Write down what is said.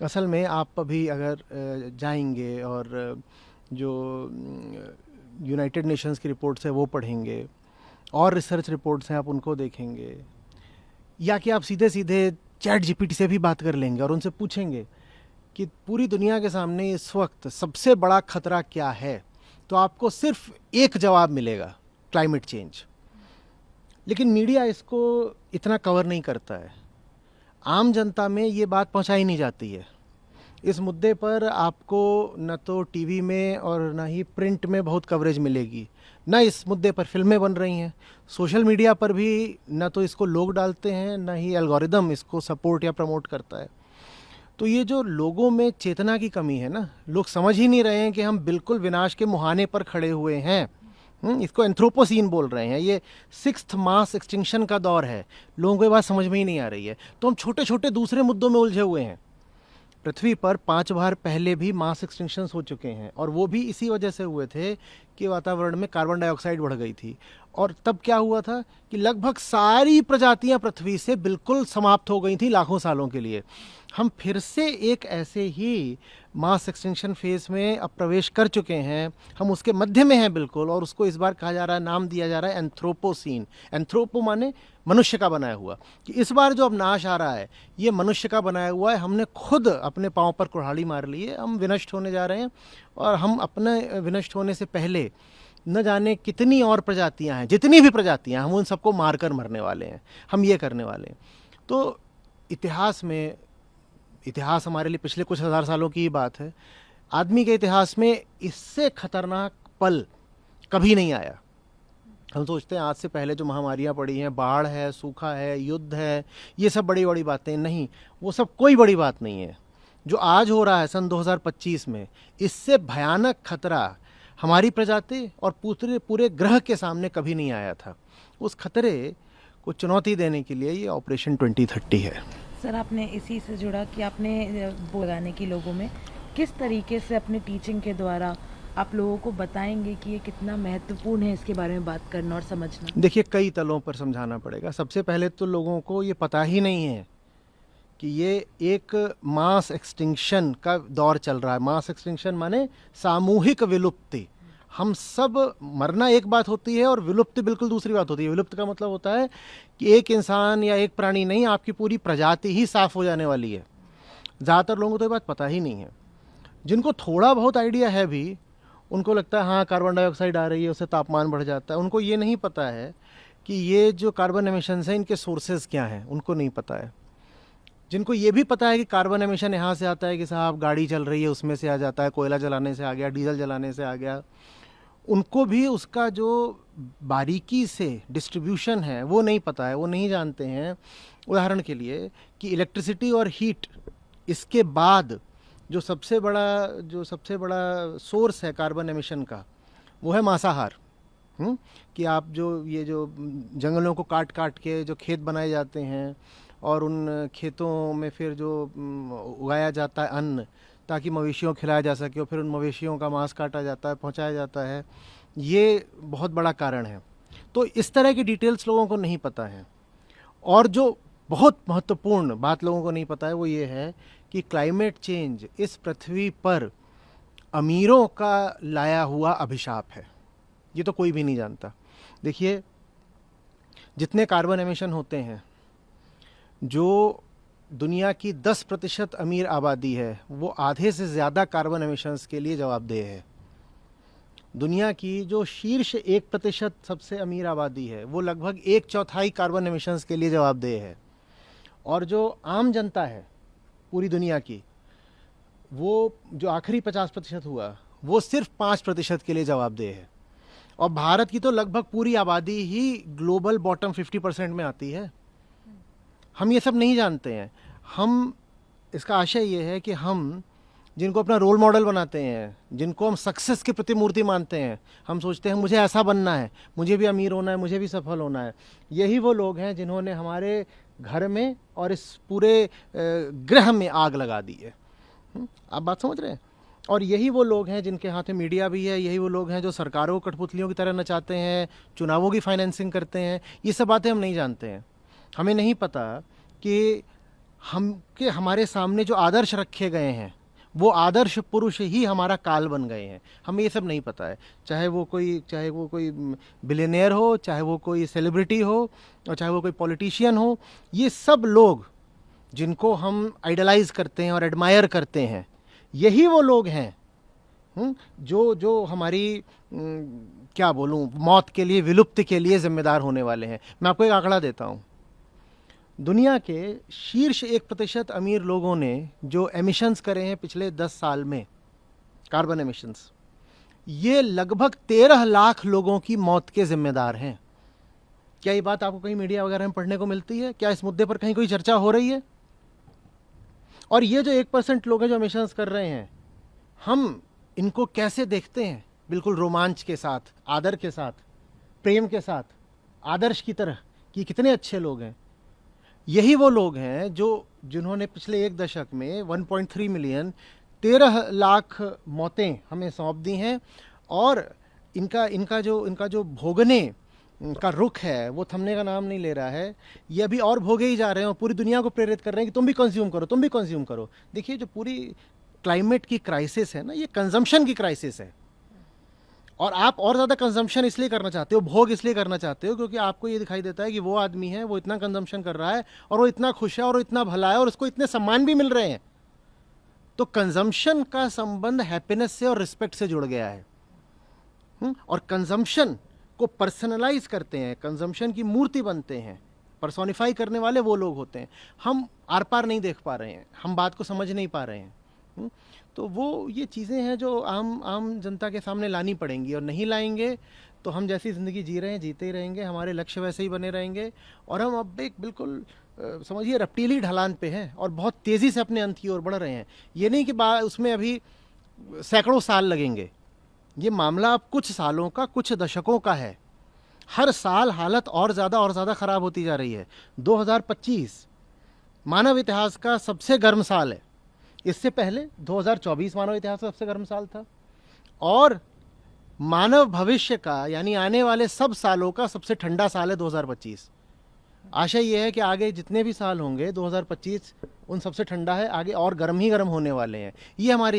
असल में आप अभी अगर जाएंगे और जो यूनाइटेड नेशंस की रिपोर्ट्स है वो पढ़ेंगे और रिसर्च रिपोर्ट्स हैं आप उनको देखेंगे, या कि आप सीधे सीधे चैट जीपीटी से भी बात कर लेंगे और उनसे पूछेंगे कि पूरी दुनिया के सामने इस वक्त सबसे बड़ा खतरा क्या है, तो आपको सिर्फ एक जवाब मिलेगा, क्लाइमेट चेंज। लेकिन मीडिया इसको इतना कवर नहीं करता है, आम जनता में ये बात पहुंचाई नहीं जाती है। इस मुद्दे पर आपको न तो टीवी में और न ही प्रिंट में बहुत कवरेज मिलेगी, न इस मुद्दे पर फिल्में बन रही हैं, सोशल मीडिया पर भी न तो इसको लोग डालते हैं, न ही एल्गोरिदम इसको सपोर्ट या प्रमोट करता है। तो ये जो लोगों में चेतना की कमी है ना, लोग समझ ही नहीं रहे हैं कि हम बिल्कुल विनाश के मुहाने पर खड़े हुए हैं। इसको एंथ्रोपोसीन बोल रहे हैं, ये सिक्स्थ मास एक्सटिंक्शन का दौर है। लोगों को ये बात समझ में ही नहीं आ रही है, तो हम छोटे छोटे दूसरे मुद्दों में उलझे हुए हैं। पृथ्वी पर 5 बार पहले भी मास एक्सटिंक्शंस हो चुके हैं, और वो भी इसी वजह से हुए थे कि वातावरण में कार्बन डाइऑक्साइड बढ़ गई थी। और तब क्या हुआ था कि लगभग सारी प्रजातियां पृथ्वी से बिल्कुल समाप्त हो गई थी लाखों सालों के लिए। हम फिर से एक ऐसे ही मास एक्सटिंक्शन फेज में अब प्रवेश कर चुके हैं, हम उसके मध्य में हैं बिल्कुल, और उसको इस बार कहा जा रहा है, नाम दिया जा रहा है एंथ्रोपोसीन। एंथ्रोपो माने मनुष्य का बनाया हुआ, कि इस बार जो अब नाश आ रहा है ये मनुष्य का बनाया हुआ है। हमने खुद अपने पाँव पर कुल्हाड़ी मार ली है, हम विनष्ट होने जा रहे हैं, और हम अपने विनष्ट होने से पहले न जाने कितनी और प्रजातियां हैं, जितनी भी प्रजातियां, हम उन सबको मारकर मरने वाले हैं, हम ये करने वाले हैं। तो इतिहास में, इतिहास हमारे लिए पिछले कुछ हज़ार सालों की ही बात है, आदमी के इतिहास में इससे खतरनाक पल कभी नहीं आया। हम सोचते हैं आज से पहले जो महामारियां पड़ी हैं, बाढ़ है, सूखा है, युद्ध है, ये सब बड़ी बड़ी बातें नहीं, वो सब कोई बड़ी बात नहीं है। जो आज हो रहा है सन 2025 में, इससे भयानक खतरा हमारी प्रजाति और पूरे पूरे ग्रह के सामने कभी नहीं आया था। उस खतरे को चुनौती देने के लिए ये ऑपरेशन 2030 है। सर, आपने इसी से जुड़ा कि आपने लगाने की लोगों में किस तरीके से अपने टीचिंग के द्वारा आप लोगों को बताएंगे कि ये कितना महत्वपूर्ण है इसके बारे में बात करना और समझना? देखिए, कई तलों पर समझाना पड़ेगा। सबसे पहले तो लोगों को ये पता ही नहीं है कि ये एक मास एक्सटिंक्शन का दौर चल रहा है। मास एक्सटिंक्शन माने सामूहिक विलुप्ति। हम सब मरना एक बात होती है और विलुप्ति बिल्कुल दूसरी बात होती है। विलुप्त का मतलब होता है कि एक इंसान या एक प्राणी नहीं, आपकी पूरी प्रजाति ही साफ हो जाने वाली है। ज़्यादातर लोगों को तो ये बात पता ही नहीं है। जिनको थोड़ा बहुत आइडिया है भी, उनको लगता है हाँ कार्बन डाइऑक्साइड आ रही है, उससे तापमान बढ़ जाता है। उनको ये नहीं पता है कि ये जो कार्बन एमिशंस हैं इनके सोर्सेज क्या हैं, उनको नहीं पता है। जिनको ये भी पता है कि कार्बन एमिशन यहाँ से आता है कि साहब गाड़ी चल रही है उसमें से आ जाता है, कोयला जलाने से आ गया, डीजल जलाने से आ गया, उनको भी उसका जो बारीकी से डिस्ट्रीब्यूशन है वो नहीं पता है, वो नहीं जानते हैं। उदाहरण के लिए कि इलेक्ट्रिसिटी और हीट, इसके बाद जो सबसे बड़ा सोर्स है कार्बन एमिशन का, वो है मांसाहार। कि आप जो ये जो जंगलों को काट काट के जो खेत बनाए जाते हैं और उन खेतों में फिर जो उगाया जाता है अन्न, ताकि मवेशियों को खिलाया जा सके, और फिर उन मवेशियों का मांस काटा जाता है, पहुंचाया जाता है, ये बहुत बड़ा कारण है। तो इस तरह की डिटेल्स लोगों को नहीं पता है। और जो बहुत महत्वपूर्ण बात लोगों को नहीं पता है वो ये है कि क्लाइमेट चेंज इस पृथ्वी पर अमीरों का लाया हुआ अभिशाप है। ये तो कोई भी नहीं जानता। देखिए, जितने कार्बन एमिशन होते हैं, जो दुनिया की 10% अमीर आबादी है, वो आधे से ज़्यादा कार्बन एमिशंस के लिए जवाबदेह है। दुनिया की जो शीर्ष 1% सबसे अमीर आबादी है, वो लगभग 1/4 कार्बन एमिशंस के लिए जवाबदेह है। और जो आम जनता है पूरी दुनिया की, वो जो आखिरी 50% हुआ, वो सिर्फ 5% के लिए जवाबदेह है। और भारत की तो लगभग पूरी आबादी ही ग्लोबल बॉटम 50% में आती है। हम ये सब नहीं जानते हैं। हम, इसका आशय ये है कि हम जिनको अपना रोल मॉडल बनाते हैं, जिनको हम सक्सेस की प्रतिमूर्ति मानते हैं, हम सोचते हैं मुझे ऐसा बनना है, मुझे भी अमीर होना है, मुझे भी सफल होना है, यही वो लोग हैं जिन्होंने हमारे घर में और इस पूरे ग्रह में आग लगा दी है। आप बात समझ रहे हैं? और यही वो लोग हैं जिनके हाथ में मीडिया भी है, यही वो लोग हैं जो सरकारों को कठपुतलियों की तरह नचाते हैं, चुनावों की फाइनेंसिंग करते हैं। ये सब बातें हम नहीं जानते हैं। हमें नहीं पता कि हमारे सामने जो आदर्श रखे गए हैं वो आदर्श पुरुष ही हमारा काल बन गए हैं। हमें ये सब नहीं पता है, चाहे वो कोई बिलियनियर हो, चाहे वो कोई सेलिब्रिटी हो, और चाहे वो कोई पॉलिटिशियन हो। ये सब लोग जिनको हम आइडलाइज करते हैं और एडमायर करते हैं, यही वो लोग हैं जो हमारी क्या बोलूं, मौत के लिए, विलुप्ति के लिए जिम्मेदार होने वाले हैं। मैं आपको एक आंकड़ा देता हूं। दुनिया के शीर्ष 1% अमीर लोगों ने जो एमिशंस करे हैं पिछले 10 साल में, कार्बन एमिशंस, ये लगभग 13 लाख लोगों की मौत के जिम्मेदार हैं। क्या ये बात आपको कहीं मीडिया वगैरह में पढ़ने को मिलती है? क्या इस मुद्दे पर कहीं कोई चर्चा हो रही है? और ये जो 1% लोग हैं जो एमिशंस कर रहे हैं, हम इनको कैसे देखते हैं? बिल्कुल रोमांच के साथ, आदर के साथ, प्रेम के साथ, आदर्श की तरह कि कितने अच्छे लोग हैं। यही वो लोग हैं जिन्होंने पिछले 1 दशक में 1.3 मिलियन 13 लाख मौतें हमें सौंप दी हैं। और इनका जो भोगने का रुख है वो थमने का नाम नहीं ले रहा है। ये अभी और भोगे ही जा रहे हैं और पूरी दुनिया को प्रेरित कर रहे हैं कि तुम भी कंज्यूम करो, तुम भी कंज्यूम करो। देखिए, जो पूरी क्लाइमेट की क्राइसिस है ना, ये कंजम्पशन की क्राइसिस है। और आप और ज़्यादा कंजम्पशन इसलिए करना चाहते हो, भोग इसलिए करना चाहते हो क्योंकि आपको ये दिखाई देता है कि वो आदमी है, वो इतना कंजम्पशन कर रहा है और वो इतना खुश है और वो इतना भला है और उसको इतने सम्मान भी मिल रहे हैं। तो कंजम्पशन का संबंध हैप्पीनेस से और रिस्पेक्ट से जुड़ गया है। और कंजम्पशन को पर्सनलाइज करते हैं, कंजम्पशन की मूर्ति बनते हैं, पर्सोनिफाई करने वाले वो लोग होते हैं। हम आर पार नहीं देख पा रहे हैं, हम बात को समझ नहीं पा रहे हैं। तो वो ये चीज़ें हैं जो आम जनता के सामने लानी पड़ेंगी, और नहीं लाएंगे तो हम जैसी ज़िंदगी जी रहे हैं जीते ही रहेंगे, हमारे लक्ष्य वैसे ही बने रहेंगे। और हम अब एक बिल्कुल समझिए रफ्तीली ढलान पे हैं और बहुत तेज़ी से अपने अंत की ओर बढ़ रहे हैं। ये नहीं कि उसमें अभी सैकड़ों साल लगेंगे, ये मामला अब कुछ सालों का, कुछ दशकों का है। हर साल हालत और ज़्यादा ख़राब होती जा रही है। 2025 मानव इतिहास का सबसे गर्म साल है। इससे पहले 2024 मानव इतिहास का सबसे गर्म साल था, और मानव भविष्य का यानी आने वाले सब सालों का सबसे ठंडा साल है 2025। आशा यह है कि आगे जितने भी साल होंगे 2025 उन सबसे ठंडा है, आगे और गर्म ही गर्म होने वाले हैं। ये हमारी